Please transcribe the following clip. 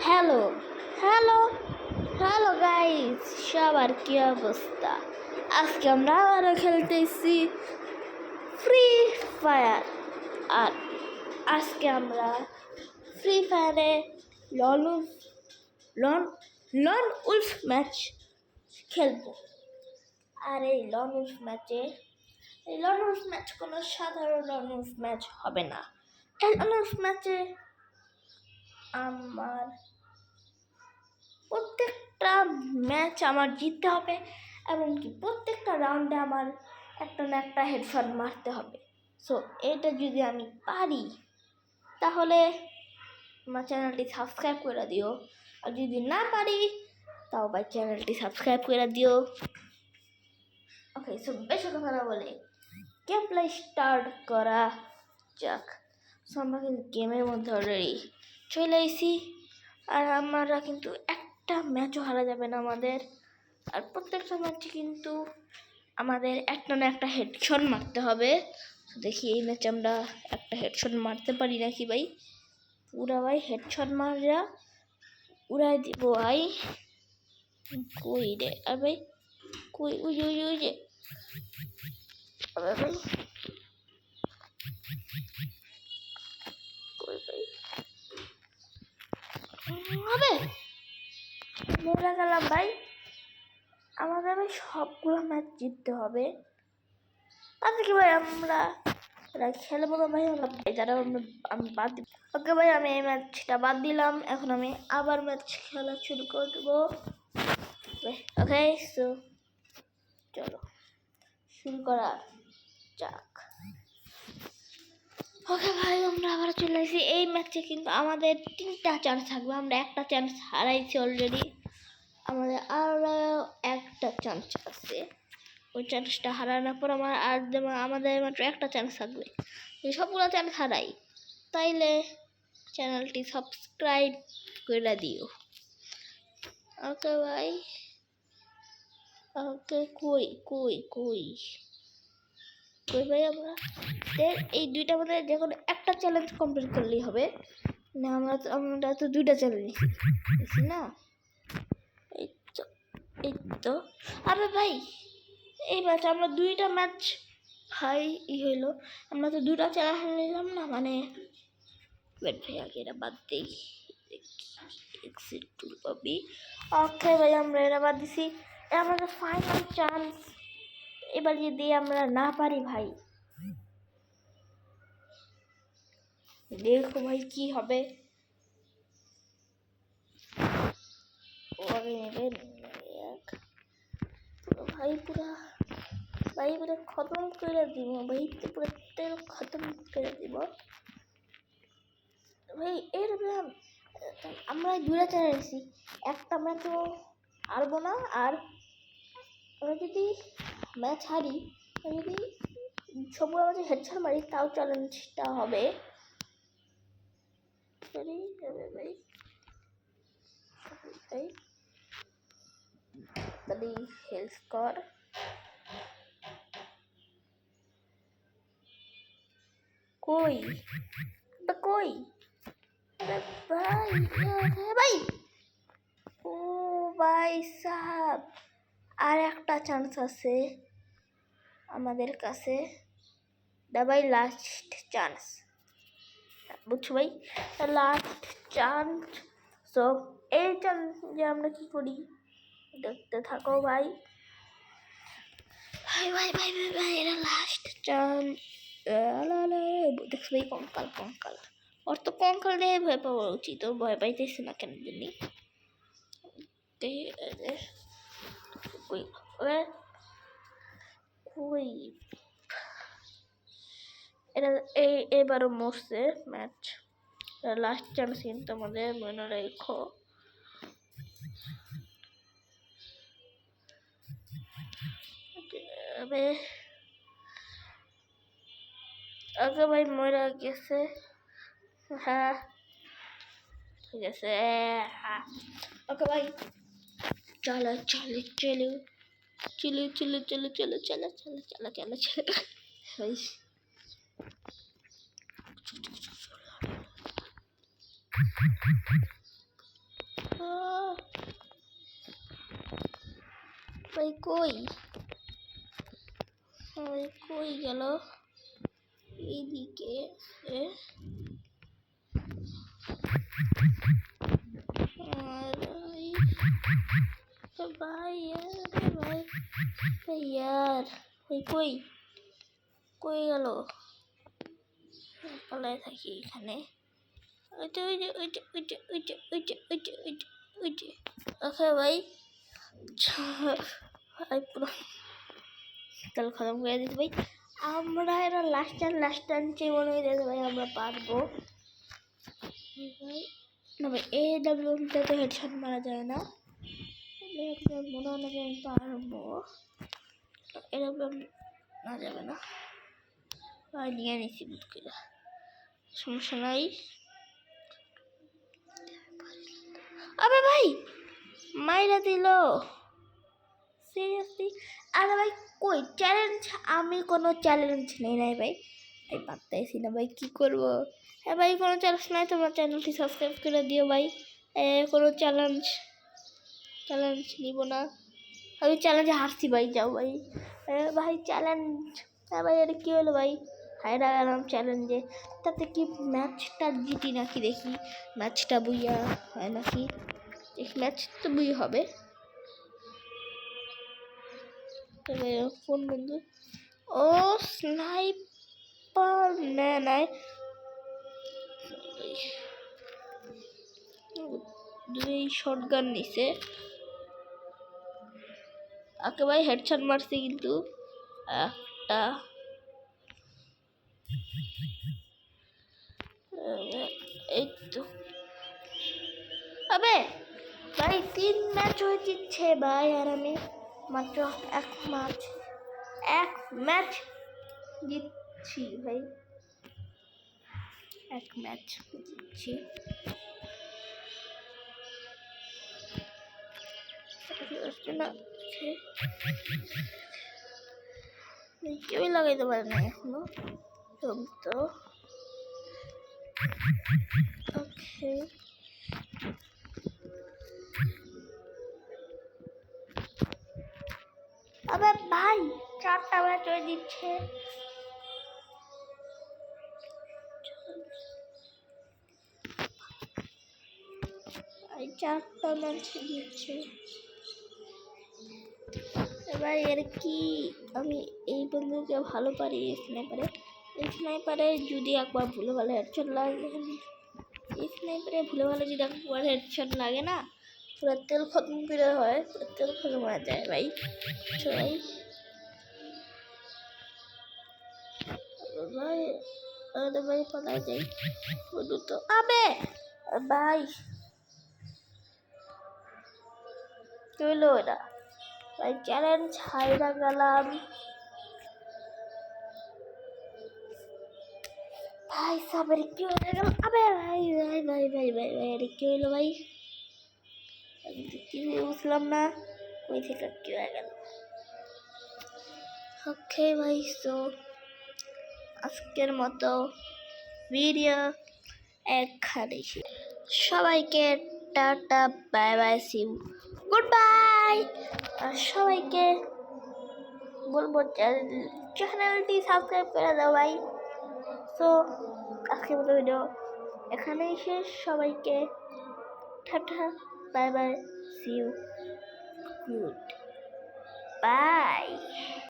Hello hello hello guys, সবার কি অবস্থা? আজকে আমরা আবারও খেলতেছি ফ্রি ফায়ার। আর আজকে আমরা ফ্রি ফায়ারে lone lone lone wolf match খেলবো। আর এই লন উলফ ম্যাচ কোনো সাধারণ লন উলফ ম্যাচ হবে না। এই লন উলফ ম্যাচে আমার প্রত্যেকটা ম্যাচ আমার জিততে হবে, এমনকি প্রত্যেকটা রাউন্ডে আমার একটা না একটা হেডশট মারতে হবে। সো এটা যদি আমি পারি তাহলে আমার চ্যানেলটি সাবস্ক্রাইব করে দিও, আর যদি না পারি তাও ভাই চ্যানেলটি সাবস্ক্রাইব করে দিও। ওকে, সো বেশি কথা না বলে গেম প্লে স্টার্ট করা যাক। সো আমরা কিন্তু গেমের মধ্যে অলরেডি চলে এসেছি, আর আমরা কিন্তু একটা ম্যাচও হারা যাবে না আমাদের। আর প্রত্যেকটা ম্যাচে কিন্তু আমাদের একটা না একটা হেডশট মারতে হবে। দেখি এই ম্যাচে আমরা একটা হেডশট মারতে পারি নাকি ভাই। পুরা ভাই হেডশট মারা উড়াই দিব ভাই। কই রে আর ভাই, কই ওই ওই ওই যে ভাই, কই ভাই হবে, মরে গেলাম ভাই। আমাদের ভাই সবগুলো ম্যাচ জিততে হবে। আজকে ভাই আমরা খেলবো না ভাই, যারা আমি বাদ দিব। ওকে ভাই, আমি এই ম্যাচটা বাদ দিলাম, এখন আমি আবার ম্যাচ খেলা শুরু করে দেবো। ওকে, সো চলো শুরু করা যাক। ওকে ভাই, আমরা আবার চলে আসি। এই ম্যাচে কিন্তু আমাদের 3টা চান্স থাকবে, আমরা একটা চান্স হারাইছি অলরেডি। আমাদের আরও একটা চান্স আছে, ওই চান্সটা হারানোর পর আমাদের মাত্র একটা চান্স থাকবে। যদি সবগুলো চান্স হারাই তাইলে চ্যানেলটি সাবস্ক্রাইব করে দিও। ওকে ভাই, ওকে কই কই কই কই ভাই, আমরা এই দুইটার মধ্যে যে কোনো একটা চ্যালেঞ্জ কমপ্লিট করলেই হবে। না আমরা তো 2টা চ্যালেঞ্জ নিচ্ছি না। এই তো আরে ভাই, এই ম্যাচ আমরা 2টা ম্যাচ ভাই হইলো, আমরা তো 2টা চ্যালেঞ্জ নিলাম না, মানে ভাই আগে এটা বাদ দিই। এক্সিট টুল পাবি। ওকে ভাই, আমরা এটা বাদ দিছি। আমাদের ফাইনাল চান্স। এবার যদি আমরা না পারি ভাই, দেখো ভাই কি হবে। ভাই পুরা খতম করে দিব ভাই, পুরো তেল খতম করে দিব ভাই। আমরা 2টা চ্যালেঞ্জ, একটা ম্যাচও হারবো না। আর আমরা যদি ম্যাচ হারি, যদি সবগুলো ম্যাচে হেডশট মারি, তাও চ্যালেঞ্জটা হবে। ভাই তাহলে হেল্প কর। কই কই ভাই ভাই, ও ভাই সাহেব, আর একটা চান্স আছে আমাদের কাছে। ভাই লাস্ট চান্স, বুঝছো ভাই, লাস্ট চান্স। সো এই চান্সে আমরা কি করি দেখতে থাকো ভাই। ভাই ভাই ভাই ভাই ভাই, এটা লাস্ট চান্স। দেখছো ভাই, কঙ্কাল ওর তো কঙ্কাল দিয়ে ভয় পাওয়া উচিত, ও ভয় পাইতেছে না কেন জানি। এবারও মরছে ম্যাচ, লাস্ট চান্স কিন্তু আমাদের মনে রেখো। ওকে ভাই, মরে গেছে। হ্যাঁ ঠিক আছে। ওকে ভাই, চলো চলো চলো চলো চলো চলো চলো চলো চলো চলো চলো চলো ভাই। ভাই কই ভাই কই গেল এইদিকে আর ভাই ভাই ভাই यार ভাই কই কই গেল পালায় থাকি এখানে ওকে ভাই পুরো তাহলে খতম করে দিতে ভাই আমরা এরা লাস্ট টানছে মনে হয় ভাই আমরা পারবো না ভাই AWMতে তো হেডশট মারা যায় না মনে হয় না যে আমি পারবো AWM না যাবে না ভাই নিয়ে নিচ্ছি বুটকিরা সমস্যা নাই আবে ভাই মাইরা দিল সিরিয়াসলি আরে ভাই কই চ্যালেঞ্জ আমি কোনো চ্যালেঞ্জ নেই নাই ভাই ভাই পারতেছি না ভাই কি করব হ্যাঁ ভাই কোনো চ্যালেঞ্জ নাই তোমরা চ্যানেলটি সাবস্ক্রাইব করে দিও ভাই কোনো চ্যালেঞ্জ নিব না আমি চ্যালেঞ্জে হারছি ভাই যাও ভাই ভাই চ্যালেঞ্জ হ্যাঁ ভাই এটা কী হলো ভাই হায়রা গেলাম চ্যালেঞ্জে তাতে কি ম্যাচটা জিতি নাকি দেখি ম্যাচটা বুইয়া হয় নাকি দেখি ম্যাচ তো বুই হবে ফোন বন্ধু ও স্নাইপার নাই দুই শটগান নিছে আকে ভাই হেডশট মারছে কিন্তু একটা এই তো আবে ভাই 3 ম্যাচ হয়ে জিতছে ভাই আর আমি মাত্র এক ম্যাচ জিতছি ভাই এক ম্যাচ জিতছি কেউই লাগাইতে পারে না এখনো তো ওকে আবে ভাই 4টা ম্যাচ হয়ে দিচ্ছে এই 4টা ম্যাচ দিচ্ছে এবার এর কি আমি এই বন্ধুকে ভালো পারি স্নাইপারে যদি একবার ভুলে ভালো হেডশট লাগে স্নাইপারে ভুলে ভালো যদি একবার হেডশট লাগে না পুরো তেল খতম করে হয় পুরো তেল খতম হয়ে যায় ভাই সবাই ভাই ভাই পালায় যাই শুধু তো আবে ভাই চলো ওরা ভাই চ্যালেঞ্জ হাইরা গেলাম ভাই সবাই কি হয়ে গেল আবে ভাই ভাই ভাই ভাই ভাই ভাই আরে কি হলো ভাই আমি তো কি বুঝলাম না ওই থেকে কি হয়ে গেল ওকে ভাই তো আজকের মতো ভিডিও এখানে সবাইকে tata bye bye see goodbye আর সবাইকে বলবো চ্যানেলটি সাবস্ক্রাইব করে দাও ভাই তো আজকের মতো ভিডিও এখানেই শেষ সবাইকে tata bye bye see you good bye